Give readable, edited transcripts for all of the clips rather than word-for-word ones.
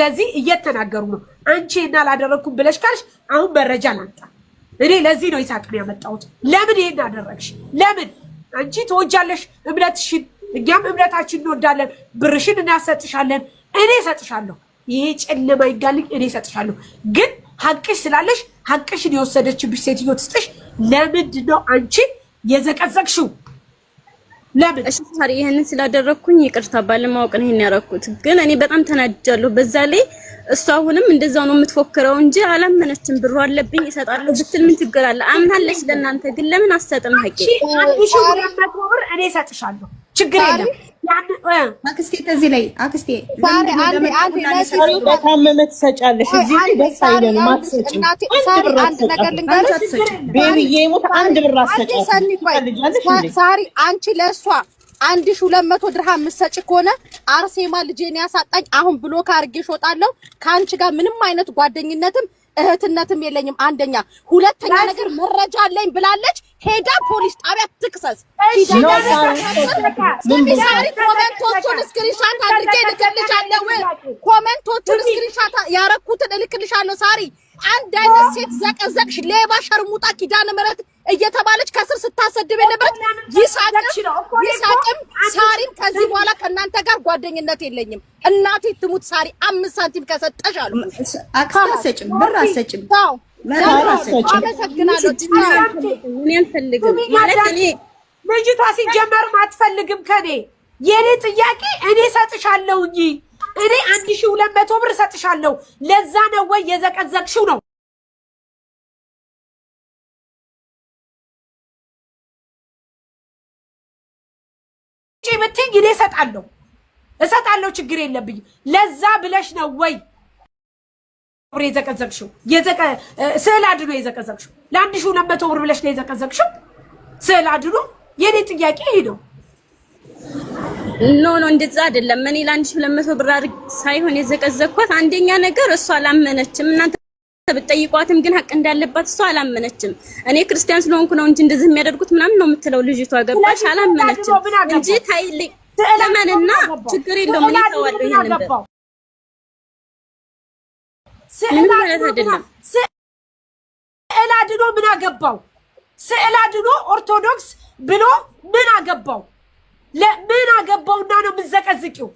ለዚህ እየተናገሩ ነው። አንቺ እና ላደረኩም ብለሽ ካልሽ አሁን መረጃ ላንጣ። እኔ ለዚህ ነው ይሳቅን ያመጣሁት። ለምን ይሄን አደረግሽ? ለምን አንቺ ትወጃለሽ እምነትሽን፣ እኛም እምነታችን እንወዳለን። ብርሽን እናሰጥሻለን፣ እኔ እሰጥሻለሁ። ይሄ ጨለማ ይጋልኝ፣ እኔ እሰጥሻለሁ። ግን ሀቅሽ ስላለሽ ሀቅሽን የወሰደችብሽ ሴትዮ ትስጥሽ። ለምንድን ነው አንቺ የዘቀዘቅሽው? ለምን? እሺ ታሪ ይሄንን ስላደረኩኝ ይቅርታ ባለማወቅ ነው ይሄን ያደረኩት። ግን እኔ በጣም ተናድጃለሁ። በዛ ላይ እሷ አሁንም እንደዛው ነው የምትፎክረው እንጂ አላመነችም። ብሩ አለብኝ እሰጣለሁ ብትል ምን ችግር አለ? አምናለች ለእናንተ ግን ለምን አትሰጥም? ሀቂ አንቺ ብር እኔ እሰጥሻለሁ፣ ችግር የለም። አክስቴ ከዚህ ላይ አክስቴ ታመመ ትሰጫለሽ። እዚህ ላይ ደስ አይለንም። አትሰጪም። አንድ ነገር ልንገርሽ ቤቢዬ ሞት አንድ ብር አትሰጪም። ሳሪ አንቺ ለእሷ 1200 ድርሃም ምሰጭ ከሆነ አርሴማ ልጄን ያሳጣኝ አሁን ብሎክ አድርጌሽ እወጣለሁ። ከአንቺ ጋር ምንም አይነት ጓደኝነትም እህትነትም የለኝም። አንደኛ፣ ሁለተኛ ነገር መረጃ አለኝ ብላለች። ሄዳ ፖሊስ ጣቢያ ትክሰስ። ሳሪ ኮሜንቶቹን ስክሪንሻት አድርጌ እልክልሻለሁ። ኮሜንቶቹን ስክሪንሻት ያረኩትን እልክልሻለሁ። ሳሪ አንድ አይነት ሴት ዘቀዘቅሽ፣ ሌባ፣ ሸርሙጣ፣ ኪዳነ ምህረት እየተባለች ከስር ስታሰድብ የነበረት ይሳቅም ሳሪም ከዚህ በኋላ ከእናንተ ጋር ጓደኝነት የለኝም። እናቴ ትሙት ሳሪ 5 ሳንቲም ከሰጠሽ አሉ አክሰጭም ብር አሰጭም አመሰግናለሁ። እኔ አልፈልግም ማለት እኔ ልጅቷ ሲጀመርም አትፈልግም ከኔ። የኔ ጥያቄ እኔ ሰጥሻለሁ እንጂ እኔ 1200 ብር ሰጥሻለሁ። ለዛ ነው ወይ የዘቀዘቅሽው ነው? ብትይ እኔ እሰጣለሁ፣ ችግር የለብኝም። ለዛ ብለሽ ነው ወይ ብር የዘቀዘቅሽው? ስዕል አድኖ የዘቀዘቅሽው ለ1200 ብር ብለሽ ነው የዘቀዘቅሽው? ስዕል አድኖ። የኔ ጥያቄ ይሄ ነው። ኖ እንደዛ አይደለም። እኔ ለ1200 ብር ሳይሆን የዘቀዘቅኳት አንደኛ ነገር እሷ አላመነችም። እናንተ ብትጠይቋትም ግን ሀቅ እንዳለባት እሷ አላመነችም። እኔ ክርስቲያን ስለሆንኩ ነው እንጂ እንደዚህ የሚያደርጉት ምናምን ነው የምትለው ልጅቷ። ገባሽ? አላመነችም እንጂ ታይልኝ ለማንና ችግር የለውም። እኔ ተዋለሁ ይሄንን ነበር ስዕል ማለት አይደለም። ስዕል አድኖ ምን አገባው? ስዕል አድኖ ኦርቶዶክስ ብሎ ምን አገባው? ለምን አገባውና ነው የምትዘቀዝቂው?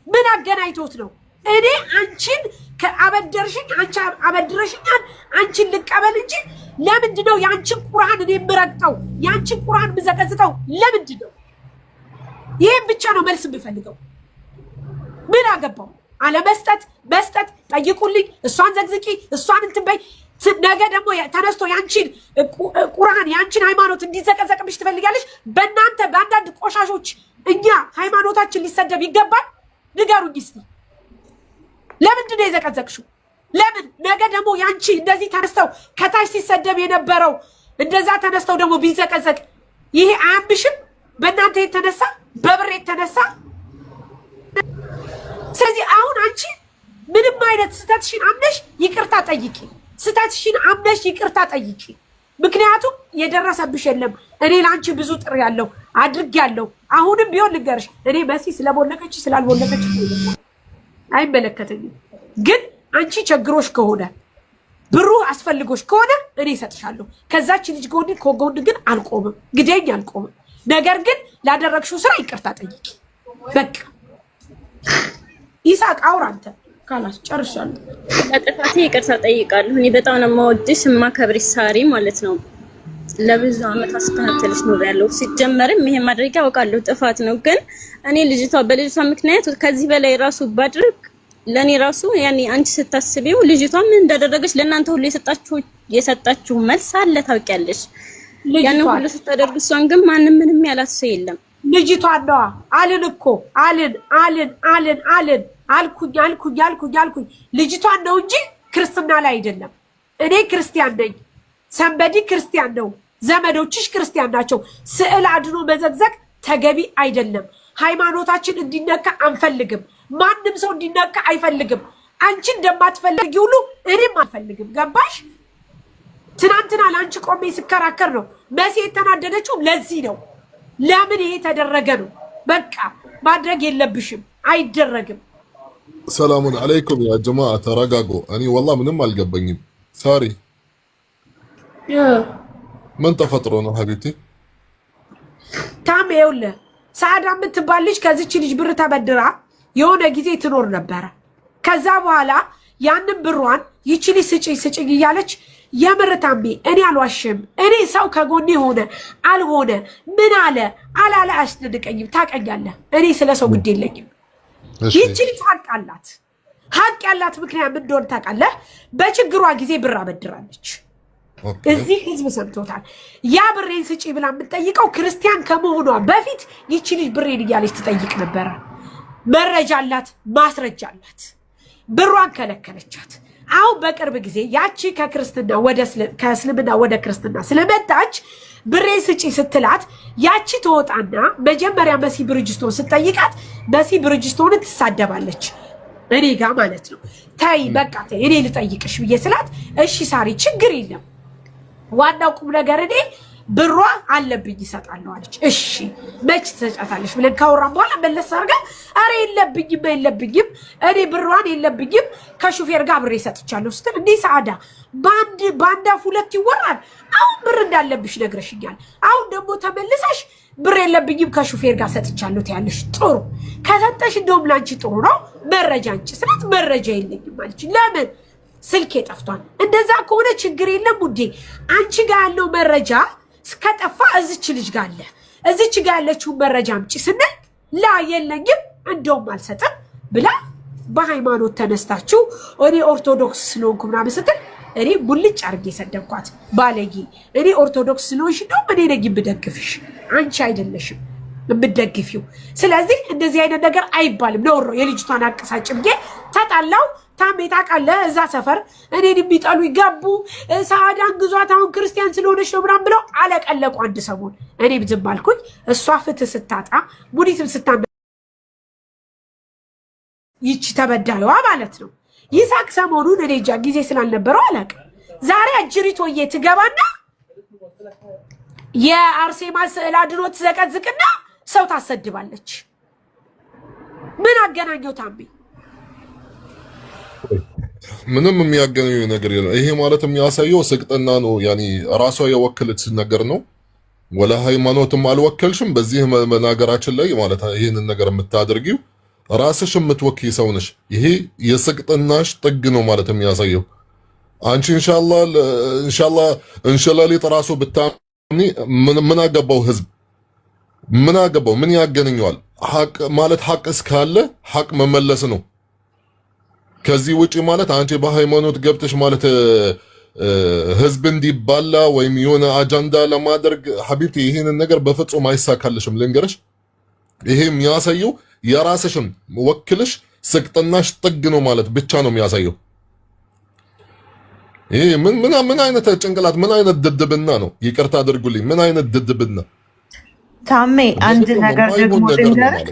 ምን አገናኝቶት ነው? እኔ አንቺን ከአበደርሽኝ አንቺ አበድረሽኛል፣ አንቺን ልቀበል እንጂ ለምንድን ነው የአንቺን ቁርአን እኔ የምረግጠው? የአንቺን ቁርአን የምዘቀዝቀው ለምንድን ነው? ይሄን ብቻ ነው መልስ የምፈልገው። ምን አገባው? አለመስጠት መስጠት፣ ጠይቁልኝ፣ እሷን ዘግዝቂ፣ እሷን እንትን በይ። ነገ ደግሞ ተነስቶ ያንቺን ቁርአን ያንቺን ሃይማኖት እንዲዘቀዘቅብሽ ትፈልጋለሽ? በእናንተ በአንዳንድ ቆሻሾች እኛ ሃይማኖታችን ሊሰደብ ይገባል? ንገሩኝ እስቲ። ለምንድን ነው የዘቀዘቅሽው? ለምን ነገ ደግሞ ያንቺ እንደዚህ ተነስተው ከታች ሲሰደብ የነበረው እንደዛ ተነስተው ደግሞ ቢዘቀዘቅ ይሄ አያምሽም? በእናንተ የተነሳ በብር የተነሳ። ስለዚህ አሁን አንቺ ምንም አይነት ስተትሽን አምነሽ ይቅርታ ጠይቂ። ስተትሽን አምነሽ ይቅርታ ጠይቂ። ምክንያቱም የደረሰብሽ የለም። እኔ ላንቺ ብዙ ጥሪ ያለው አድርጌያለሁ። አሁንም ቢሆን ልንገርሽ፣ እኔ መሲ ስለቦለቀች ስላልቦለቀች አይመለከተኝም። ግን አንቺ ቸግሮሽ ከሆነ ብሩ አስፈልጎሽ ከሆነ እኔ እሰጥሻለሁ። ከዛች ልጅ ጎን ግን አልቆምም፣ ግዴኝ አልቆምም። ነገር ግን ላደረግሽው ስራ ይቅርታ ጠይቂ። በቃ ይሳቅ አውራ አንተ ካላስ ጨርሻለሁ። ለጥፋቴ ይቅርታ ጠይቃለሁ። እኔ በጣም ነው የምወድሽ የማከብርሽ ሳሪ ማለት ነው። ለብዙ አመት አስተካክለሽ ነው ያለው። ሲጀመርም ይሄ ማድረግ ያውቃለሁ ጥፋት ነው። ግን እኔ በልጅቷ ምክንያት ከዚህ በላይ ራሱ ባድርግ ለኔ ራሱ ያኔ አንቺ ስታስቢው ልጅቷ ምን እንዳደረገች ለእናንተ ሁሉ የሰጣችሁ መልስ አለ ታውቂያለሽ። ያን ሁሉ ስታደርግ እሷን ግን ማንም ምንም ያላት ሰው የለም። ልጅቷ ነው አልን እኮ አልን አልኩኝ ልጅቷ ነው እንጂ ክርስትና ላይ አይደለም። እኔ ክርስቲያን ነኝ፣ ሰንበዲ ክርስቲያን ነው፣ ዘመዶችሽ ክርስቲያን ናቸው። ስዕል አድኖ መዘግዘግ ተገቢ አይደለም። ሃይማኖታችን እንዲነካ አንፈልግም። ማንም ሰው እንዲነካ አይፈልግም። አንቺ እንደማትፈልጊ ሁሉ እኔም አልፈልግም። ገባሽ? ትናንትና ለአንቺ ቆሜ ስከራከር ነው መሲ የተናደደችው። ለዚህ ነው ለምን ይሄ ተደረገ ነው። በቃ ማድረግ የለብሽም፣ አይደረግም። ሰላሙን አለይኩም ያ ጀማዓ ተረጋጉ። እኔ ወላሂ ምንም አልገባኝም። ሳሪ ምን ተፈጥሮ ነው ሀቢብቲ? ታም ይኸውልህ ሰዓዳ የምትባል ልጅ ከዚች ልጅ ብር ተበድራ የሆነ ጊዜ ትኖር ነበረ። ከዛ በኋላ ያንን ብሯን ይቺ ልጅ ስጭኝ እያለች የምር ታሜ እኔ አልዋሽም። እኔ ሰው ከጎኔ ሆነ አልሆነ ምን አለ አላለ አያስደንቀኝም። ታውቀኛለህ፣ እኔ ስለ ሰው ግድ የለኝም። ይቺ ልጅ ሀቅ ያላት ምክንያት ምን እንደሆነ ታውቃለህ? በችግሯ ጊዜ ብር አበድራለች። እዚህ ህዝብ ሰምቶታል። ያ ብሬን ስጪ ብላ የምትጠይቀው ክርስቲያን ከመሆኗ በፊት ይቺ ልጅ ብሬን እያለች ትጠይቅ ነበረ። መረጃ አላት፣ ማስረጃ አላት። ብሯን ከለከለቻት። አሁን በቅርብ ጊዜ ያቺ ከእስልምና ወደ ክርስትና ስለመጣች ብሬን ስጪ ስትላት ያቺ ተወጣና መጀመሪያ መሲ ብርጅስቶን ስትጠይቃት መሲ ብርጅስቶን ትሳደባለች። እኔ ጋር ማለት ነው። ታይ በቃ ታይ እኔ ልጠይቅሽ ብዬ ስላት እሺ ሳሪ ችግር የለም ዋናው ቁም ነገር እኔ ብሯ አለብኝ ይሰጣለሁ አለች። እሺ መች ትሰጫታለሽ ብለን ካወራን በኋላ መለስ አድርጋ አረ የለብኝም እኔ ብሯን የለብኝም ከሹፌር ጋር ብሬ ሰጥቻለሁ ስትል እንዴ ሰዓዳ ባንዳ ሁለት ይወራል። አሁን ብር እንዳለብሽ ነግረሽኛል። አሁን ደግሞ ተመልሰሽ ብር የለብኝም ከሹፌር ጋር ሰጥቻለሁ ትያለሽ። ጥሩ ከሰጠሽ እንደውም ላንቺ ጥሩ ነው መረጃ አንቺ ስላት መረጃ የለኝም አለች። ለምን ስልኬ ጠፍቷል። እንደዛ ከሆነ ችግር የለም ውዴ አንቺ ጋር ያለው መረጃ እስከጠፋ እዚች ልጅ ጋር አለ። እዚች ጋር ያለችው መረጃ አምጪ ስንል ላ የለኝም እንደውም አልሰጥም ብላ በሃይማኖት ተነስታችሁ እኔ ኦርቶዶክስ ስለሆንኩ ምናምን ስትል እኔ ሙልጭ አድርጌ ሰደብኳት። ባለጌ እኔ ኦርቶዶክስ ስለሆንሽ እንደውም እኔ ነኝ የምደግፍሽ አንቺ አይደለሽም የምትደግፊው። ስለዚህ እንደዚህ አይነት ነገር አይባልም። ነውር ነው። የልጅቷን አቀሳጭ ብዬ ተጣላው። ታሜ ታውቃለህ እዛ ሰፈር እኔን የሚጠሉ ይገቡ ሰዓዳን ግዟት አሁን ክርስቲያን ስለሆነች ነው ምናምን ብለው አለቀለቁ አንድ ሰሞን። እኔም ዝም አልኩኝ። እሷ ፍትህ ስታጣ ሙኒትም ይቺ ተበዳዩዋ ማለት ነው። ይሳቅ ሰሞኑን እኔ እንጃ ጊዜ ስላልነበረው አላውቅም። ዛሬ አጅሪቶዬ ትገባና የአርሴማ ስዕል አድኖ ትዘቀዝቅና ሰው ታሰድባለች። ምን አገናኘው ታሜ? ምንም የሚያገናኘው ነገር የለም። ይሄ ማለት የሚያሳየው ስቅጥና ነው። ያኒ ራሷ የወከለች ነገር ነው። ወላ ሃይማኖትም አልወከልሽም። በዚህ መናገራችን ላይ ማለት ይሄንን ነገር የምታደርጊው ራስሽ የምትወክይ ሰው ነሽ። ይሄ የስቅጥናሽ ጥግ ነው ማለት የሚያሳየው። አንቺ ኢንሻአላህ እንሸላሊጥ ራሱ ብታምኒ ምን አገባው ህዝብ? ምን አገባው? ምን ያገናኘዋል? ሐቅ ማለት ሐቅ እስካለ ሐቅ መመለስ ነው። ከዚህ ውጪ ማለት አንቺ በሃይማኖት ገብተሽ ማለት ህዝብ እንዲባላ ወይም የሆነ አጀንዳ ለማድረግ ሐቢብቲ ይሄንን ነገር በፍጹም አይሳካልሽም። ልንገርሽ፣ ይሄ የሚያሳየው የራስሽን ወክልሽ ስቅጥናሽ ጥግ ነው ማለት ብቻ ነው የሚያሳየው። ይሄ ምን አይነት ጭንቅላት ምን አይነት ድድብና ነው? ይቅርታ አድርጉልኝ። ምን አይነት ድድብና ታሜ አንድ ነገር ደግሞ ልንገርህ።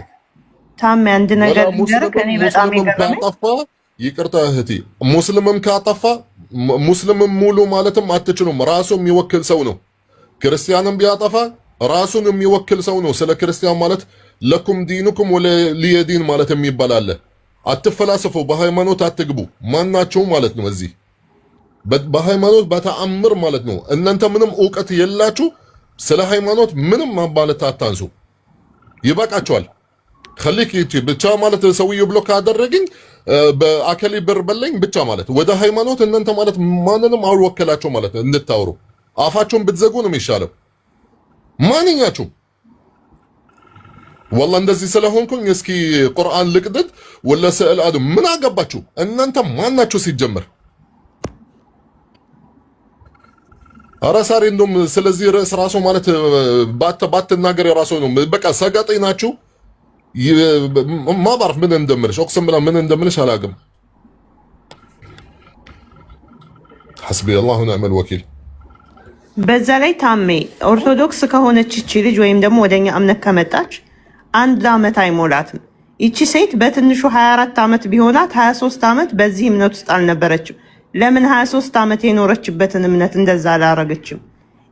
ታሜ አንድ ነገር ልንገርህ። እኔ በጣም ይገርመኝ ይቅርታ እህቴ፣ ሙስሊምም ካጠፋ ሙስሊምም ሙሉ ማለትም አትችሉም። ራሱ የሚወክል ሰው ነው። ክርስቲያንም ቢያጠፋ ራሱን የሚወክል ሰው ነው። ስለ ክርስቲያን ማለት ለኩም ዲኑኩም ወለሊየ ዲን ማለት የሚባል አለ። አትፈላሰፉ፣ በሃይማኖት አትግቡ ማናቸው ማለት ነው። እዚህ በሃይማኖት በተአምር ማለት ነው። እናንተ ምንም ዕውቀት የላችሁ ስለ ሃይማኖት ምንም ማለት አታንሱ። ይበቃችኋል። خليك يجي ብቻ ማለት ሰውዬው ብሎ ካደረገኝ በአከሊ ብር በለኝ ብቻ ማለት ወደ ሃይማኖት እናንተ ማለት ማንንም አልወከላችሁ ማለት እንድታወሩ አፋችሁን ብትዘጉ ነው የሚሻለው። ማንኛችሁም والله እንደዚህ ስለሆንኩኝ እስኪ ቁርአን ልቅደት ወላ ስዕል አዱ ምን አገባችሁ እናንተ ማናችሁ ሲጀመር? አራሳሪ እንደውም ስለዚህ ርዕስ ራሱ ማለት ባትናገር የራሱ ነው። በቃ ሰጋጤ ናችሁ። ما بعرف من እንደምልሽ اقسم بالله من እንደምልሽ አላውቅም። حسبي الله ونعم الوكيل። በዛ ላይ ታሜ ኦርቶዶክስ ከሆነች እቺ ልጅ ወይም ደግሞ ወደኛ እምነት ከመጣች 1 አመት አይሞላትም። እቺ ሴት በትንሹ 24 አመት ቢሆናት 23 አመት በዚህ እምነት ውስጥ አልነበረችም። ለምን 23 አመት የኖረችበትን እምነት እንደዛ አላረገችም?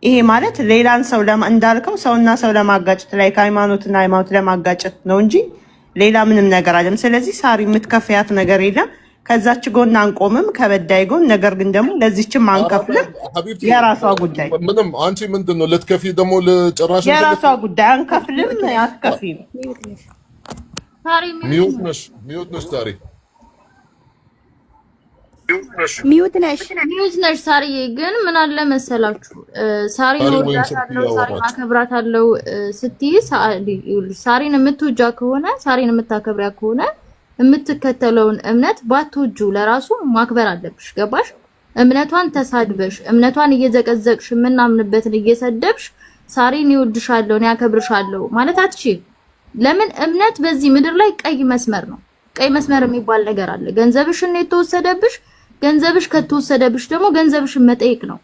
ይሄ ማለት ሌላን ሰው እንዳልከው ሰውና ሰው ለማጋጨት ላይ ሃይማኖትና ሃይማኖት ለማጋጨት ነው እንጂ ሌላ ምንም ነገር አለም። ስለዚህ ሳሪ የምትከፍያት ነገር የለም። ከዛች ጎን አንቆምም ከበዳይ ጎን። ነገር ግን ደግሞ ለዚችም አንከፍልም። የራሷ ጉዳይ ምንም። አንቺ ምንድነው ልትከፊ ደግሞ ለጭራሽ የራሷ ጉዳይ። አንከፍልም፣ አትከፊም። ሚዩት ነሽ ታሪ ሚዩት ነሽ ሳሪ። ግን ምን አለ መሰላችሁ ሳሪን ወዳታለሁ፣ ሳሪን አከብራታለሁ ስትይ ሳሪን የምትወጃ ከሆነ ሳሪን የምታከብሪያ ከሆነ የምትከተለውን እምነት ባትወጁ ለራሱ ማክበር አለብሽ። ገባሽ? እምነቷን ተሳድበሽ እምነቷን እየዘቀዘቅሽ የምናምንበትን እየሰደብሽ ሳሪን ይወድሻለሁ እኔ ያከብርሻለሁ ማለት አትችይ። ለምን? እምነት በዚህ ምድር ላይ ቀይ መስመር ነው። ቀይ መስመር የሚባል ነገር አለ። ገንዘብሽን የተወሰደብሽ፣ ገንዘብሽ ከተወሰደብሽ ደግሞ ገንዘብሽን መጠየቅ ነው።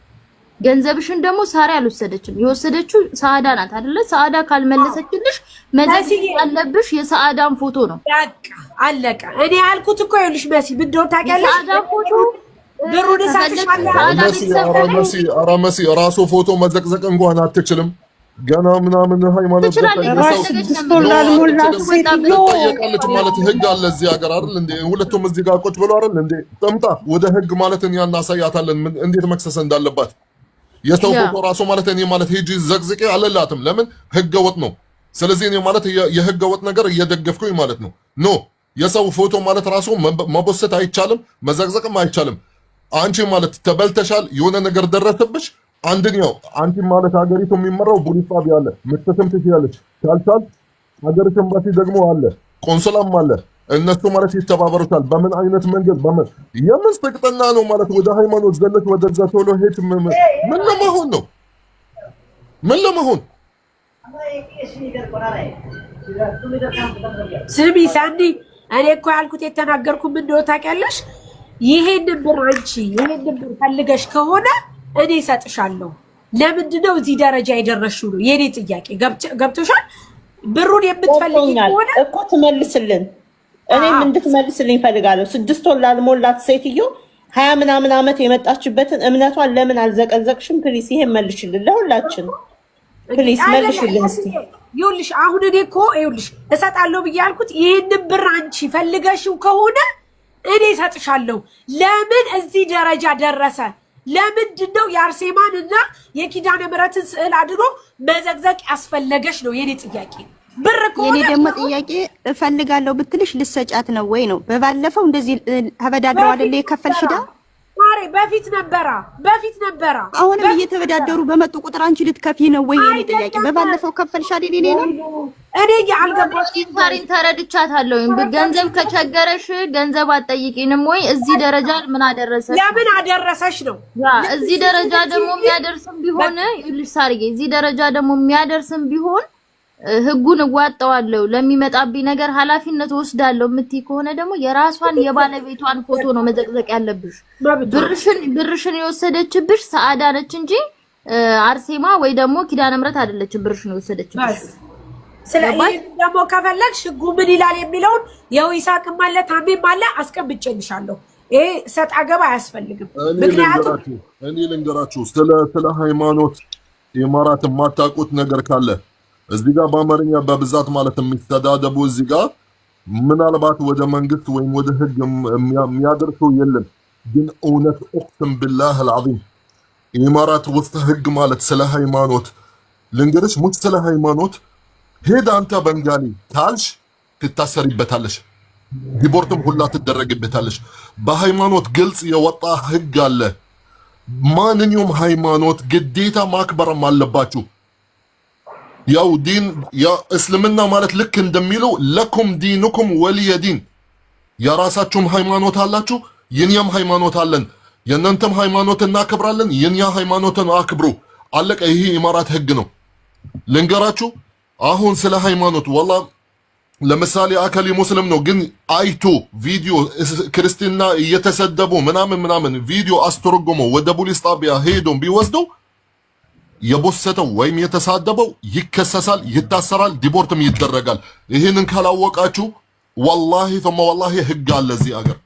ገንዘብሽን ደግሞ ሳሪ አልወሰደችም። የወሰደችው ሰዓዳ ናት አይደለ? ሰዓዳ ካልመለሰችልሽ መዘዝ ያለብሽ የሰዓዳን ፎቶ ነው። በቃ አለቀ። እኔ ያልኩት እኮ ይኸውልሽ መሲ ብድሮ ታውቂያለሽ። ሰዓዳ ፎቶ ብሩን ሳትሻለ አራመሲ ራሱ ፎቶ መዘቅዘቅ እንኳን አትችልም። ገና ምናምን ሃይማኖት ትጠይቃለች ማለት ህግ አለ እዚህ ሀገር አይደል እንዴ? ሁለቱም እዚህ ጋር ቁጭ ብሎ አይደል እንዴ? ጠምጣ ወደ ህግ ማለት እኛ እናሳያታለን እንዴት መክሰስ እንዳለባት። የሰው ፎቶ ራሱ ማለት እኔ ማለት ሂጂ ዘቅዝቄ አለላትም። ለምን? ህገ ወጥ ነው። ስለዚህ እኔ ማለት የህገ ወጥ ነገር እየደገፍኩኝ ማለት ነው። ኖ የሰው ፎቶ ማለት ራሱ መቦሰት አይቻልም፣ መዘቅዘቅም አይቻልም። አንቺ ማለት ተበልተሻል፣ የሆነ ነገር ደረሰብሽ። አንደኛው አንቺ ማለት ሀገሪቱ የሚመራው ፖሊስ ጣቢያ አለ፣ መተሰም ትችያለሽ። ካልቻል ሀገሪቱ ኤምባሲ ደግሞ አለ፣ ቆንስላም አለ። እነሱ ማለት ይተባበሩታል። በምን አይነት መንገድ የምን ስቅጥና ነው ማለት ወደ ሃይማኖት ዘለች ወደዛ ቶሎ ሄድ ምን ለመሆን ነው? ምን ለመሆን? ስሚ ሳንዲ፣ እኔ እኮ ያልኩት የተናገርኩ ምን እንደሆነ ታውቂያለሽ? ይሄንን ብር አንቺ ይሄንን ብር ፈልገሽ ከሆነ እኔ እሰጥሻለሁ። ለምንድን ነው እዚህ ደረጃ የደረስሽው ነው የኔ ጥያቄ። ገብቶሻል? ብሩን የምትፈልጊ ከሆነ እኮ ትመልስልን። እኔም እንድትመልስልኝ እፈልጋለሁ። 6 ወር ላልሞላት ሴትዮ 20 ምናምን ዓመት የመጣችበትን እምነቷን ለምን አልዘቀዘቅሽም? ፕሊስ ይሄን መልሽልን፣ ለሁላችን ፕሊስ መልሽልን እስቲ። ይኸውልሽ አሁን እኔ እኮ ይኸውልሽ እሰጣለሁ ብዬ ያልኩት ይሄንን ብር አንቺ ፈልገሽው ከሆነ እኔ እሰጥሻለሁ። ለምን እዚህ ደረጃ ደረሰ? ለምንድን ነው የአርሴማን እና የኪዳነ ምሕረትን ስዕል አድሮ መዘግዘቅ ያስፈለገሽ ነው የኔ ጥያቄ። ብር ከሆነ የኔ ደግሞ ጥያቄ እፈልጋለሁ ብትልሽ ልሰጫት ነው ወይ ነው? በባለፈው እንደዚህ ተበዳድረው አይደለ የከፈልሽ ዳ ማሬ በፊት ነበራ። አሁንም እየተበዳደሩ በመጡ ቁጥር አንቺ ልትከፊ ነው ወይ? የኔ ጥያቄ በባለፈው ከፈልሽ አይደል? እኔ ሳሪን ተረድቻታለሁ። ገንዘብ ከቸገረሽ ገንዘብ አትጠይቂንም ወይ? እዚህ ደረጃ ምን አደረሰሽ? ለምን አደረሰሽ ነው። እዚህ ደረጃ ደግሞ የሚያደርስም ቢሆን ይልሽ ሳርዬ፣ እዚህ ደረጃ ደግሞ የሚያደርስም ቢሆን ህጉን እዋጣዋለሁ፣ ለሚመጣብኝ ነገር ኃላፊነት ወስዳለሁ የምትይ ከሆነ ደግሞ የራሷን የባለቤቷን ፎቶ ነው መዘቅዘቅ ያለብሽ። ብርሽን የወሰደችብሽ ሰዓዳ ነች እንጂ አርሴማ ወይ ደግሞ ኪዳነ ምሕረት አይደለችም ብርሽን የወሰደችብሽ። ስለዚህ ደግሞ ከፈለግሽ ህጉ ምን ይላል የሚለውን የይሳቅም አለ ታሜም አለ አስቀምጬልሻለሁ። ይሄ ሰጥ አገባ አያስፈልግም። ምክንያቱም እኔ ልንገራችሁ ስለ ሃይማኖት ኢማራት የማታውቁት ነገር ካለ እዚህ ጋር በአማርኛ በብዛት ማለት የሚስተዳደቡ እዚህ ጋር ምናልባት ወደ መንግስት ወይም ወደ ህግ የሚያደርሰው የለም። ግን እውነት እቅስም ቢላህ አልዓዚም ኢማራት ውስጥ ህግ ማለት ስለ ሃይማኖት ልንገርሽ፣ ሙት ስለ ሃይማኖት ሄድ አንተ በንጋሊ ታልሽ ትታሰሪበታለሽ፣ ዲፖርትም ሁላ ትደረግበታለሽ። በሃይማኖት ግልጽ የወጣ ህግ አለ። ማንኛውም ሃይማኖት ግዴታ ማክበርም አለባችሁ። ያው ዲን ያ እስልምና ማለት ልክ እንደሚለው ለኩም ዲኑኩም ወሊየ ዲን፣ የራሳችሁም ሃይማኖት አላችሁ፣ የኛም ሃይማኖት አለን። የእናንተም ሃይማኖት እናከብራለን፣ የኛ ሃይማኖትን አክብሩ። አለቀ። ይሄ ኢማራት ህግ ነው። ልንገራችሁ አሁን ስለ ሃይማኖት ወላ ለምሳሌ አከሊ ሙስሊም ነው ግን አይቶ ቪዲዮ ክርስቲና እየተሰደቡ ምናምን ቪዲዮ አስተረጎሞ ወደ ፖሊስ ጣቢያ ሄዶ ቢወስደው የቦሰተው ወይም የተሳደበው ይከሰሳል፣ ይታሰራል፣ ዲፖርትም ይደረጋል። ይሄንን ካላወቃችሁ ወላሂ ثم والله ህግ አለ እዚህ ሀገር።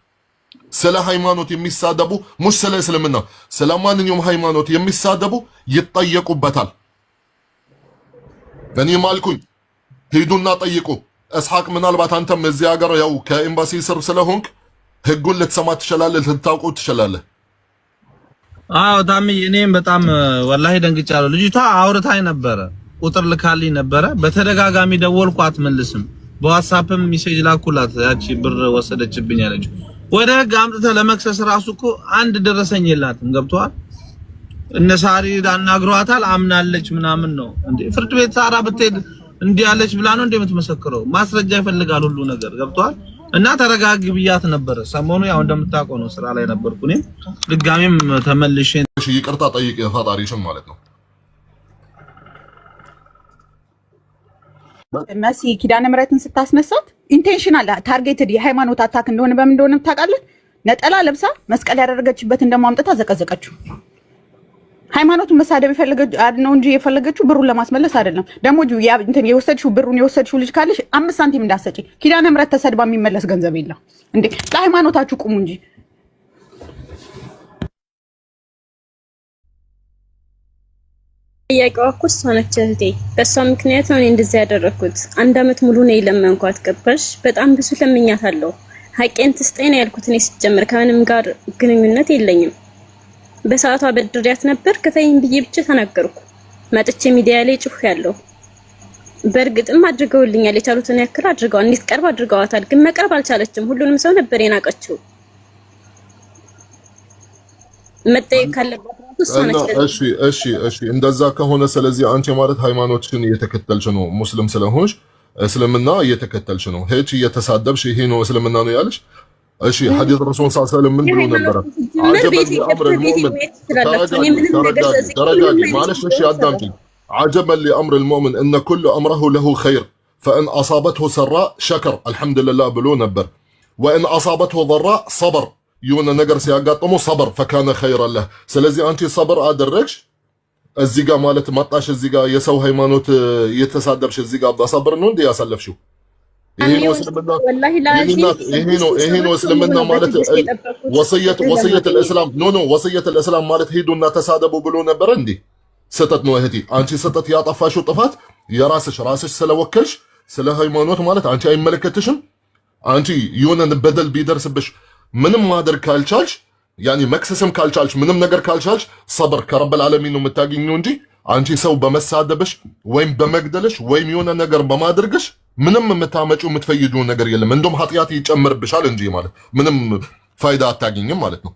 ስለ ሃይማኖት የሚሳደቡ ሙሽ ስለ እስልምና ስለ ማንኛውም ሃይማኖት የሚሳደቡ ይጠየቁበታል። እኔ ማልኩኝ ሄዱና ጠይቁ። እስሐቅ ምናልባት አንተም እዚህ ሀገር ያው ከኤምባሲ ስር ስለሆንክ ህጉን ልትሰማ ትችላለህ፣ ልታውቀው ትችላለህ። አዎ ታሚ እኔም በጣም ወላሂ ደንግጫለሁ። ልጅቷ አውርታኝ ነበረ፣ ቁጥር ልካልኝ ነበረ። በተደጋጋሚ ደወልኩ አትመልስም። በዋትስአፕም ሜሴጅ ላኩላት ያቺ ብር ወሰደችብኝ ያለች። ወደ ህግ አምጥተህ ለመክሰስ ራሱ እኮ አንድ ደረሰኝ የላትም። ገብቷል። እነ ሳሪ አናግሯታል፣ አምናለች ምናምን ነው እንዴ። ፍርድ ቤት ሳራ ብትሄድ እንዲህ ያለች ብላ ነው እንደምትመሰክረው። ማስረጃ ይፈልጋል ሁሉ ነገር። ገብቷል። እና ተረጋጊ ብያት ነበረ። ሰሞኑ ያው እንደምታውቀው ነው ስራ ላይ ነበርኩ እኔም። ድጋሚም ተመልሼ ይቅርታ ጠይቅ ፈጣሪሽን ማለት ነው። መሲ ኪዳነ ምሕረትን ስታስነሳት ኢንቴንሽናል ታርጌትድ የሃይማኖት አታክ እንደሆነ በምን እንደሆነ ታውቃለህ? ነጠላ ለብሳ መስቀል ያደረገችበትን ደግሞ አምጥታ ዘቀዘቀችው። ሃይማኖቱን መሳደብ የፈለገችው ነው እንጂ የፈለገችው ብሩን ለማስመለስ አይደለም። ደግሞ እንትን ብሩን የወሰድሽው ልጅ ካለሽ 5 ሳንቲም እንዳሰጪ። ኪዳነ ምሕረት ተሰድባ የሚመለስ ገንዘብ የለም እንዴ። ለሃይማኖታችሁ ቁሙ እንጂ። ጥያቄዋ እኮ እሷ ነች እህቴ። በእሷ ምክንያት ነው እኔ እንደዚህ ያደረኩት። 1 አመት ሙሉ ነው የለመንኳት። ገባሽ? በጣም ብዙ ለምኛታለሁ። ሀቄን ትስጠኝ ነው ያልኩት። እኔ ሲጀምር ከምንም ጋር ግንኙነት የለኝም። በሰዓቷ በድሪያት ነበር። ከፈይን ብዬ ብቻ ተናገርኩ። መጥቼ ሚዲያ ላይ ጩህ ያለው በእርግጥም አድርገውልኛል። የቻሉትን ያክል አድርገዋል። እንድትቀርብ አድርገዋታል። ግን መቅረብ አልቻለችም። ሁሉንም ሰው ነበር የናቀችው። መጠየቅ ካለባት እሷ ነች። እሺ እንደዛ ከሆነ ስለዚህ አንቺ ማለት ሃይማኖትሽን እየተከተልሽ ነው። ሙስሊም ስለሆንሽ እስልምና እየተከተልሽ ነው። ሄች እየተሳደብሽ ይሄ ነው እስልምና ነው ያለሽ። እሺ ሐዲስ ረሱል ሰለላሁ ዐለይሂ ወሰለም ምን ብሎ ነበር? ተረጋጊ ማለሽ እሺ አዳምጪ። عجبا لأمر المؤمن إن كل أمره له خير فإن أصابته سراء شكر الحمد لله ብሎ ነበር። وإن أصابته ضراء صبر የሆነ ነገር ሲያጋጥመው صبر فكان خيرا له። ስለዚህ አንቺ صبر አደረግሽ እዚህ ጋር ማለት መጣሽ እዚህ ጋር የሰው ሃይማኖት የተሳደብሽ እዚህ ጋር በصبر ነው እንዴ ያሳለፍሽው? ይሄ ነው እስልምና ማለት ወሰየት الاسلام ኖ ወሰየት الاسلام ማለት ሄዱና ተሳደቡ ብሎ ነበር እንዴ? ስተት ነው እህቴ። አንቺ ስተት ያጠፋሽው ጥፋት ራስሽ ስለወከልሽ ስለ ሃይማኖት ማለት አንቺ አይመለከትሽም። አንቺ የሆነ በደል ቢደርስብሽ ምንም ማድረግ ካልቻልሽ ያኒ መክሰስም ካልቻልሽ ምንም ነገር ካልቻልሽ ሰብር ከረብ العالمين ነው የምታገኘው እንጂ አንቺ ሰው በመሳደብሽ ወይም በመግደልሽ ወይም የሆነ ነገር በማድረግሽ ምንም የምታመጪው የምትፈይጂው ነገር የለም። እንደውም ኃጢአት ይጨምርብሻል እንጂ ማለት ምንም ፋይዳ አታገኝም ማለት ነው።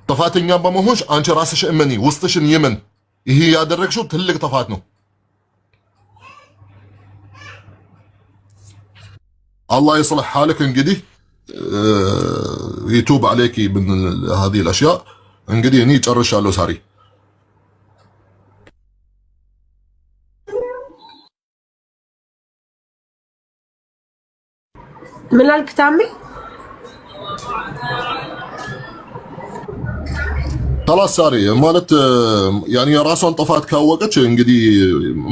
ጥፋተኛ በመሆንሽ አንቺ ራስሽ እመኒ፣ ውስጥሽን ይመን። ይሄ ያደረግሽው ትልቅ ጥፋት ነው። الله يصلح حالك እንግዲህ يتوب عليك من هذه الاشياء እንግዲህ እኔ ጨርሻለሁ ሳሪ። ምን አልክ ታሚ? خلاص ሳሪ ማለት ያኒ የራሷን ጥፋት ካወቀች እንግዲህ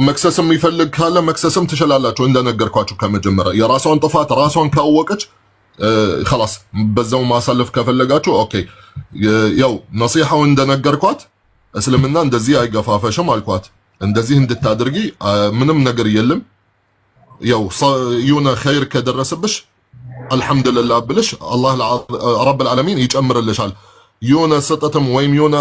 መክሰስም ይፈልግ ካለ መክሰስም ትችላላችሁ። እንደነገርኳችሁ ከመጀመሪያ የራሷን ጥፋት ራሷን ካወቀች خلاص በዛው ማሳለፍ ከፈለጋችሁ ኦኬ። ያው ነሲሐው እንደነገርኳት እስልምና እንደዚህ አይገፋፈሽም አልኳት። እንደዚህ እንድታደርጊ ምንም ነገር የለም። ያው የሆነ ኸይር ከደረሰብሽ አልሐምዱሊላህ ብለሽ አላህ ረብ العالمين ይጨምርልሻል። የሆነ ስጠትም ወይም የሆነ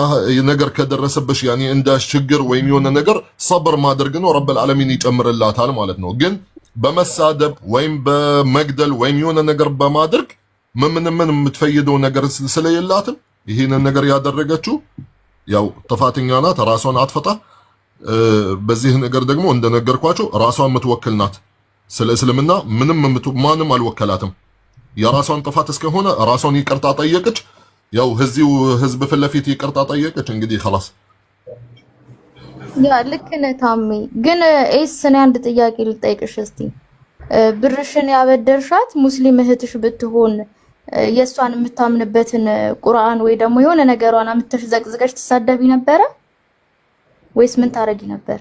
ነገር ከደረሰብሽ ያኒ እንደ ችግር ወይም የሆነ ነገር ሰብር ማድረግ ነው ረብ العالمين ይጨምርላታል ማለት ነው። ግን በመሳደብ ወይም በመግደል ወይም የሆነ ነገር በማድረግ ምን የምትፈይደው ነገር ስለሌላትም ይሄን ነገር ያደረገችው ያው ጥፋተኛ ናት፣ ራሷን አጥፍታ። በዚህ ነገር ደግሞ እንደነገርኳችሁ ራሷን የምትወክል ናት። ስለ እስልምና ማንም አልወከላትም። የራሷን ጥፋት እስከሆነ ራሷን ይቅርታ ጠየቀች። ያው ህዝብ ፊት ለፊት ይቅርታ ጠየቀች። እንግዲህ خلاص ያ ልክ ነህ ታሜ። ግን እኔ አንድ ጥያቄ ልጠይቅሽ እስቲ። ብርሽን ያበደርሻት ሙስሊም እህትሽ ብትሆን የሷን የምታምንበትን ቁርአን ወይ ደግሞ የሆነ ነገሯን አምጥተሽ ዘቅዝቀሽ ትሳደቢ ነበረ ወይስ ምን ታረጊ ነበር?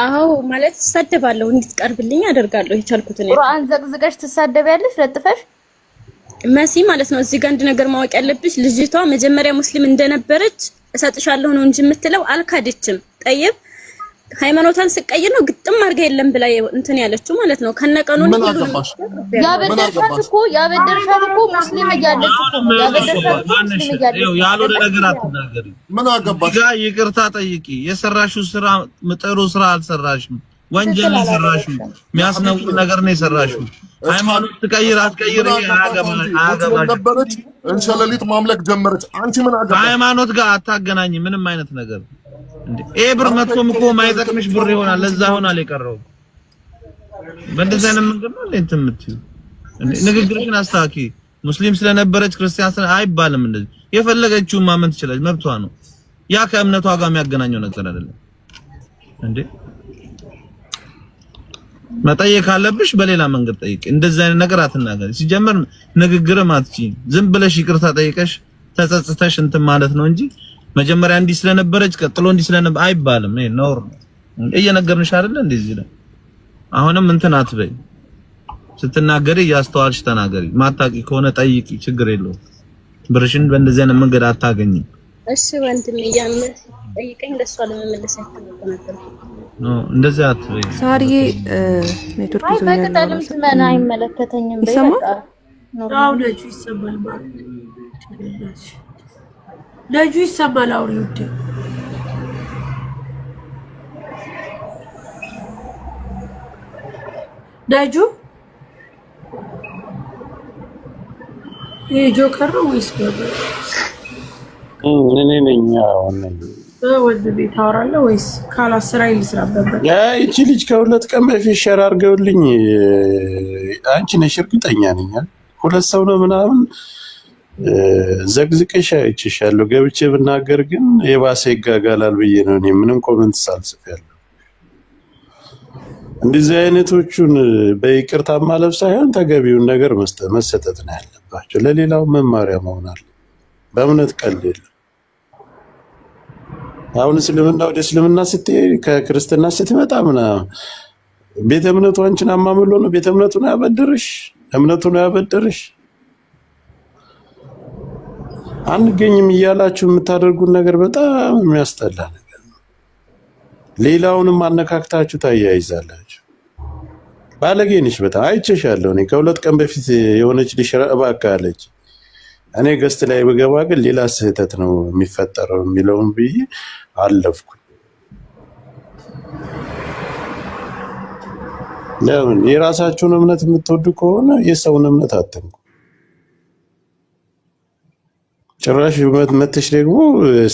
አዎ ማለት ትሳደባለሁ፣ እንድትቀርብልኝ አደርጋለሁ የቻልኩትን። ቁርአን ዘቅዝቀሽ ትሳደቢያለሽ ለጥፈሽ መሲ ማለት ነው። እዚህ ጋር አንድ ነገር ማወቅ ያለብሽ ልጅቷ መጀመሪያ ሙስሊም እንደነበረች እሰጥሻለሁ ነው እንጂ የምትለው አልካደችም። ጠይብ ሃይማኖቷን ስቀይር ነው ግጥም አድርጋ የለም ብላ እንትን ያለችው ማለት ነው። ከነቀኑ ምን አገባሽ? ያበደርሻት እኮ ሙስሊም እያለች እኮ ያበደርሻት ሙስሊም እያለች ያልሆነ ነገር አትናገሪ። ምን አገባሽ? ጋ ይቅርታ ጠይቂ። የሰራሽው ስራ ጥሩ ስራ አልሰራሽም። ወንጀል ነው የሰራሽው። የሚያስነውር ነገር ነው የሰራሽው። ሃይማኖት ትቀይር አትቀይር ነበረች እንሸለሊት ማምለክ ጀመረች። አንቺ ምን አገባሽ? ሃይማኖት ጋር አታገናኝ ምንም አይነት ነገር እንዴ። ብር መጥቶም እኮ ማይጠቅምሽ ብር ይሆናል። ለዛ ሆናል የቀረው። በእንደዚህ አይነት መንገድ ነው እንትን የምትይው። ንግግርሽን አስተካኪ። ሙስሊም ስለነበረች ክርስቲያን አይባልም እንደዚህ። የፈለገችውን ማመን ትችላለች፣ መብቷ ነው። ያ ከእምነቷ ጋር የሚያገናኘው ነገር አይደለም እንዴ። መጠየቅ ካለብሽ በሌላ መንገድ ጠይቂ። እንደዚህ አይነት ነገር አትናገሪ። ሲጀመር ንግግርም አትችይም። ዝም ብለሽ ይቅርታ ጠይቀሽ ተጸጽተሽ እንትን ማለት ነው እንጂ መጀመሪያ እንዲህ ስለነበረች ቀጥሎ እንዲህ ስለነበረ አይባልም። ይሄ ነውር ነው። እየነገርንሽ አይደለ እንደዚህ ይላል። አሁንም እንትን አትበይ። ስትናገሪ እያስተዋልሽ ተናገሪ። ማታቂ ከሆነ ጠይቂ፣ ችግር የለውም። ብርሽን በእንደዚህ አይነት መንገድ አታገኝም። እሺ ወንድሜ ያመስ ጠይቀኝ ለሷ ለመመለስ ያተነቀናል ነው እንደዚህ አትበይ። ሳሪዬ ኔትወርክ ይዞ ነው። በቀጣይም ስመና አይመለከተኝም በቃ ነው። አው ልጅ ይሰማል ማለት ልጅ ይሰማል። አውሪ ውዴ ልጁ የጆከር ነው ወይስ ገበ እኔ ነኝ አሁን ወንድሜ ታወራለህ ወይስ ካላስራ ይልስራበት? እቺ ልጅ ከሁለት ቀን በፊት ሸር አድርገውልኝ አንቺ ነሽ እርግጠኛ ነኝ ሁለት ሰው ነው ምናምን ዘግዝቀሽ አይቼሻለሁ። ገብቼ ብናገር ግን የባሰ ይጋጋላል ብዬ ነው እኔ ምንም ኮሜንት ሳልጽፍ ያለው። እንደዚህ አይነቶቹን በይቅርታ ማለፍ ሳይሆን ተገቢውን ነገር መሰጠት ነው ያለባቸው። ለሌላው መማሪያ መሆን አለ። በእምነት ቀልድ የለም። አሁን እስልምና ወደ እስልምና ስትሄድ ከክርስትና ስትመጣ ምናምን ቤተ እምነቱ አንቺን አማምሎ ነው ቤተ እምነቱ ነው ያበደርሽ፣ እምነቱ ነው ያበደርሽ። አንገኝም እያላችሁ የምታደርጉት ነገር በጣም የሚያስጠላ ነገር ነው። ሌላውንም አነካክታችሁ ታያይዛላችሁ። ባለጌ ነሽ በጣም አይቼሻለሁ። እኔ ከሁለት ቀን በፊት የሆነች ልጅ እባክህ አለች። እኔ ገስት ላይ በገባ ግን ሌላ ስህተት ነው የሚፈጠረው የሚለውን ብዬ አለፍኩ። ለምን የራሳችሁን እምነት የምትወዱ ከሆነ የሰውን እምነት አትንኩ። ጭራሽ መተሽ ደግሞ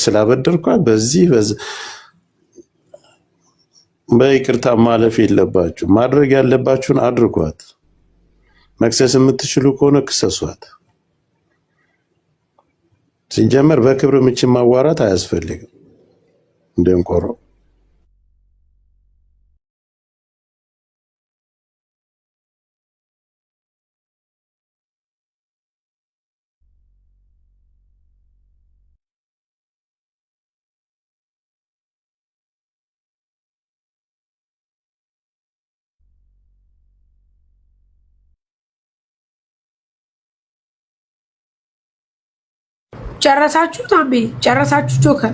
ስላበደርኳ በዚህ በይቅርታ ማለፍ የለባችሁ። ማድረግ ያለባችሁን አድርጓት። መክሰስ የምትችሉ ከሆነ ክሰሷት። ሲጀመር በክብር ምችን ማዋራት አያስፈልግም። እንደንቆሮ ጨረሳችሁ? ታምቢ ጨረሳችሁ? ጆከር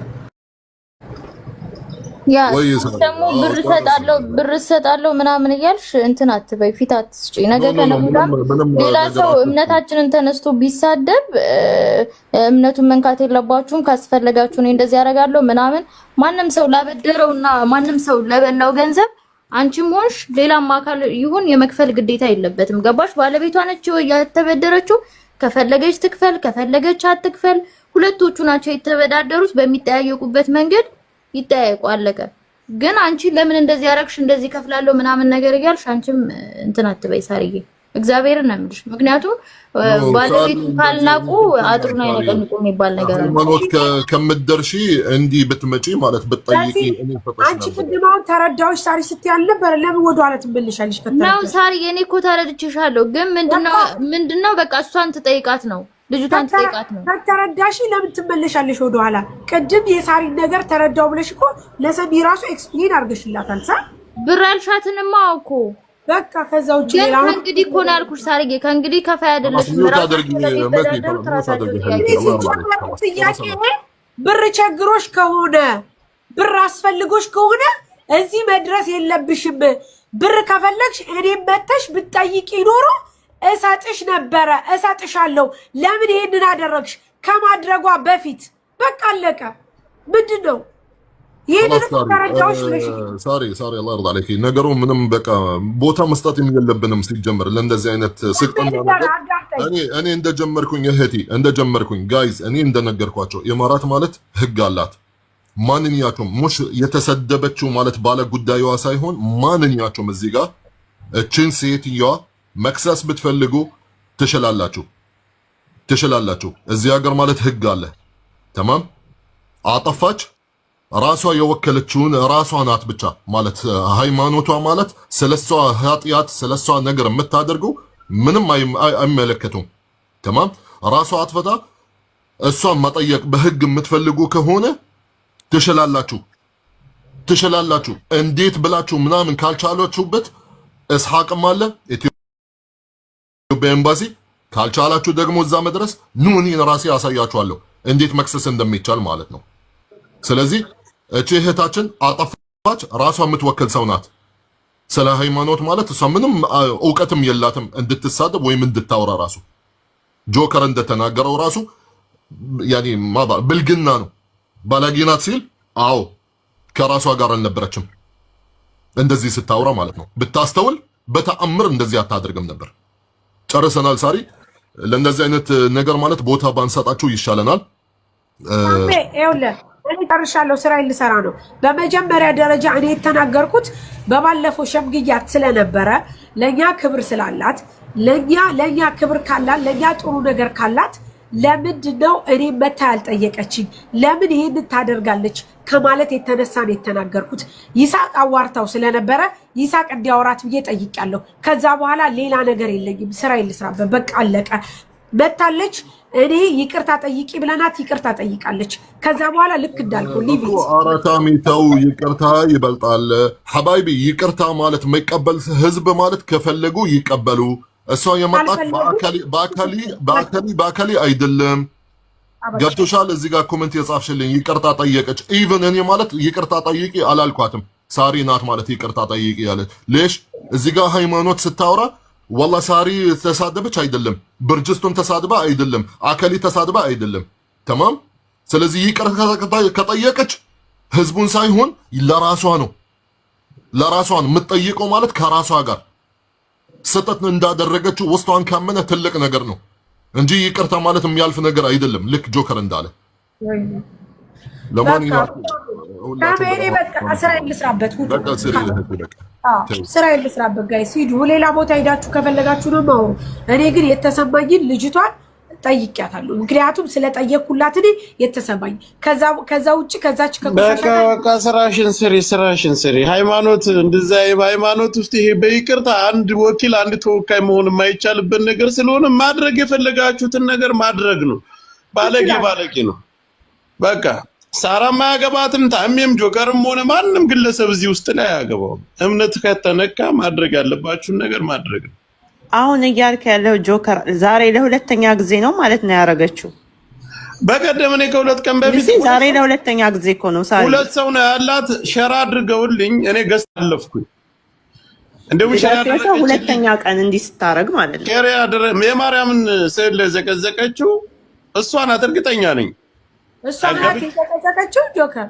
ያ ደግሞ ብር እሰጣለሁ ምናምን እያልሽ እንትን አትበይ፣ ፊት አትስጪ። ነገ ከነገ ሌላ ሰው እምነታችንን ተነስቶ ቢሳደብ እምነቱን መንካት የለባችሁም። ካስፈለጋችሁ እኔ እንደዚህ ያደርጋለሁ ምናምን። ማንም ሰው ላበደረውና ማንም ሰው ለበላው ገንዘብ አንቺም ሆንሽ ሌላም አካል ይሁን የመክፈል ግዴታ የለበትም። ገባሽ? ባለቤቷ ነች ያተበደረችው። ከፈለገች ትክፈል፣ ከፈለገች አትክፈል። ሁለቶቹ ናቸው የተበዳደሩት። በሚጠያየቁበት መንገድ ይጠያየቁ፣ አለቀ። ግን አንቺ ለምን እንደዚህ ያረክሽ እንደዚህ ከፍላለሁ ምናምን ነገር እያልሽ አንቺም እንትን አትበይ ሳርዬ፣ እግዚአብሔርን ነው የምልሽ። ምክንያቱም ባለቤቱ ካልናቁ አጥሩን አይነቀንቁ የሚባል ነገር አለ። ሃይማኖት ከምትደርሺ እንዲህ ብትመጪ ማለት ብትጠይቂ እኔ ፈጣሽ አንቺ ቅድማው ተረዳዎች ሳሪ ስትይ አልነበረ? ለምን ወደ ኋላ ትመልሻለሽ? ነው ሳሪ፣ እኔ እኮ ተረድቼሻለሁ። ግን ምንድነው በቃ እሷን ትጠይቃት ነው፣ ልጅቷን ትጠይቃት ነው። ተረዳሽ? ለምን ትመለሻለሽ ወደ ኋላ? ቅድም የሳሪ ነገር ተረዳው ብለሽ እኮ ለሰሚ ራሱ ኤክስፕሌን አድርገሽላታል። ሳ ብር አልሻትንማ እኮ በቃ ከዛ ውጪ ሌላ ከእንግዲህ እኮ ነው ያልኩሽ ሳርዬ፣ ከእንግዲህ ከፋ አይደለሽም። ብር ቸግሮሽ ከሆነ ብር አስፈልጎሽ ከሆነ እዚህ መድረስ የለብሽም። ብር ከፈለግሽ እኔም መተሽ ብትጠይቂ ኖሮ እሰጥሽ ነበረ፣ እሰጥሻለሁ። ለምን ይሄንን አደረግሽ? ከማድረጓ በፊት በቃ አለቀ። ምንድን ነው ይሄንን ተረዳውሽ? ሳሪ አላህ ይርዳ አለኪ። ነገሩ ምንም በቃ ቦታ መስጠት የለብንም ሲጀመር ለእንደዚህ አይነት ስቅጥና ነገር። እኔ እንደጀመርኩኝ እህቴ እንደጀመርኩኝ ጋይዝ እኔ እንደነገርኳቸው ኢማራት ማለት ህግ አላት። ማንኛቸውም ሙሽ የተሰደበችው ማለት ባለ ጉዳዩዋ ሳይሆን ማንኛቸውም እዚህ ጋር እችን ሴትዮዋ መክሰስ ብትፈልጉ ትችላላችሁ። እዚህ ሀገር ማለት ህግ አለ። ተማም አጠፋች ራሷ የወከለችውን ራሷ ናት ብቻ ማለት ሃይማኖቷ ማለት ስለሷ ኃጢአት ስለሷ ነገር የምታደርገው ምንም አይመለከቱም። ተማም ራሷ አጥፍታ እሷን መጠየቅ በህግ የምትፈልጉ ከሆነ ትችላላችሁ። እንዴት ብላችሁ ምናምን ካልቻላችሁበት እስሐቅም አለ ኢትዮጵያ ኤምባሲ። ካልቻላችሁ ደግሞ እዛ መድረስ ኑ፣ እኔ ራሴ ያሳያችኋለሁ እንዴት መክሰስ እንደሚቻል ማለት ነው። ስለዚህ እቺ እህታችን አጠፋች፣ ራሷ የምትወክል ሰው ናት። ስለ ሃይማኖት ማለት እሷ ምንም እውቀትም የላትም እንድትሳደብ ወይም እንድታወራ። ራሱ ጆከር እንደተናገረው ራሱ ያኔ ብልግና ነው። ባለጌ ናት ሲል አዎ ከራሷ ጋር አልነበረችም እንደዚህ ስታወራ ማለት ነው። ብታስተውል በተአምር እንደዚህ አታደርግም ነበር። ጨርሰናል። ሳሪ ለእንደዚህ አይነት ነገር ማለት ቦታ ባንሰጣችሁ ይሻለናል። እኔ ጨርሻለሁ። ስራዬን ልሰራ ነው። በመጀመሪያ ደረጃ እኔ የተናገርኩት በባለፈው ሸምግያት ስለነበረ ለኛ ክብር ስላላት ለኛ ክብር ካላት ለኛ ጥሩ ነገር ካላት ለምንድን ነው እኔ መታ ያልጠየቀችኝ? ለምን ይሄን ታደርጋለች ከማለት የተነሳ ነው የተናገርኩት። ይሳቅ አዋርታው ስለነበረ ይሳቅ እንዲያወራት ብዬ ጠይቄያለሁ። ከዛ በኋላ ሌላ ነገር የለኝም። ስራዬን ልስራበት በቃ አለቀ። መታለች እኔ ይቅርታ ጠይቂ ብለናት ይቅርታ ጠይቃለች። ከዛ በኋላ ልክ እንዳልኩ ሊቪት አራታሚ ተው፣ ይቅርታ ይበልጣል ሐባይቢ። ይቅርታ ማለት መቀበል ህዝብ ማለት ከፈለጉ ይቀበሉ። እሷ የመጣች በአካሊ አይደለም። ገብቶሻል? እዚህ ጋር ኮሜንት የጻፍሽልኝ ይቅርታ ጠየቀች። ኢቭን እኔ ማለት ይቅርታ ጠይቂ አላልኳትም። ሳሪ ናት ማለት ይቅርታ ጠይቂ ያለች። ሌሽ እዚህ ጋር ሃይማኖት ስታወራ ወላ ሳሪ ተሳደበች አይደለም፣ ብርጅስቱን ተሳድባ አይደለም፣ አካሊ ተሳድባ አይደለም። ተማም። ስለዚህ ይቅርታ ከጠየቀች ህዝቡን ሳይሆን ለራሷ ነው የምትጠይቀው ማለት ከራሷ ጋር ስህተት እንዳደረገችው ውስጧን ካመነ ትልቅ ነገር ነው እንጂ ይቅርታ ማለት የሚያልፍ ነገር አይደለም። ልክ ጆከር እንዳለ ለማንኛውም ስራዬን ልስራበት ጋይስ ሂዱ። ሌላ ቦታ ሄዳችሁ ከፈለጋችሁ ነው ማውሩ። እኔ ግን የተሰማኝን ልጅቷን ጠይቂያታለሁ። ምክንያቱም ስለጠየቅኩላት እኔ የተሰማኝ ከዛ ውጭ ከዛች በቃ ስራሽን ስሪ። ሃይማኖት እንደዛ ሃይማኖት ውስጥ ይሄ በይቅርታ አንድ ወኪል አንድ ተወካይ መሆን የማይቻልበት ነገር ስለሆነ ማድረግ የፈለጋችሁትን ነገር ማድረግ ነው። ባለጌ ነው በቃ። ሳራም አያገባትም፣ ታሜም ጆከርም ሆነ ማንም ግለሰብ እዚህ ውስጥ ላይ አያገባውም። እምነት ከተነካ ማድረግ ያለባችሁን ነገር ማድረግ ነው። አሁን እያልክ ያለው ጆከር ዛሬ ለሁለተኛ ጊዜ ነው ማለት ነው ያረገችው። በቀደም እኔ ከሁለት ቀን በፊት ዛሬ ለሁለተኛ ጊዜ እኮ ነው። ሳሪ ሁለት ሰው ነው ያላት ሸራ አድርገውልኝ እኔ ገዝታ አለፍኩኝ። እንደውም ሸራ አድርገው ሁለተኛ ቀን እንዲህ ስታረግ ማለት ነው የማርያምን ስዕል ለዘቀዘቀችው እሷ ናት፣ እርግጠኛ ነኝ። እሷ ናት የዘቀዘቀችው ጆከር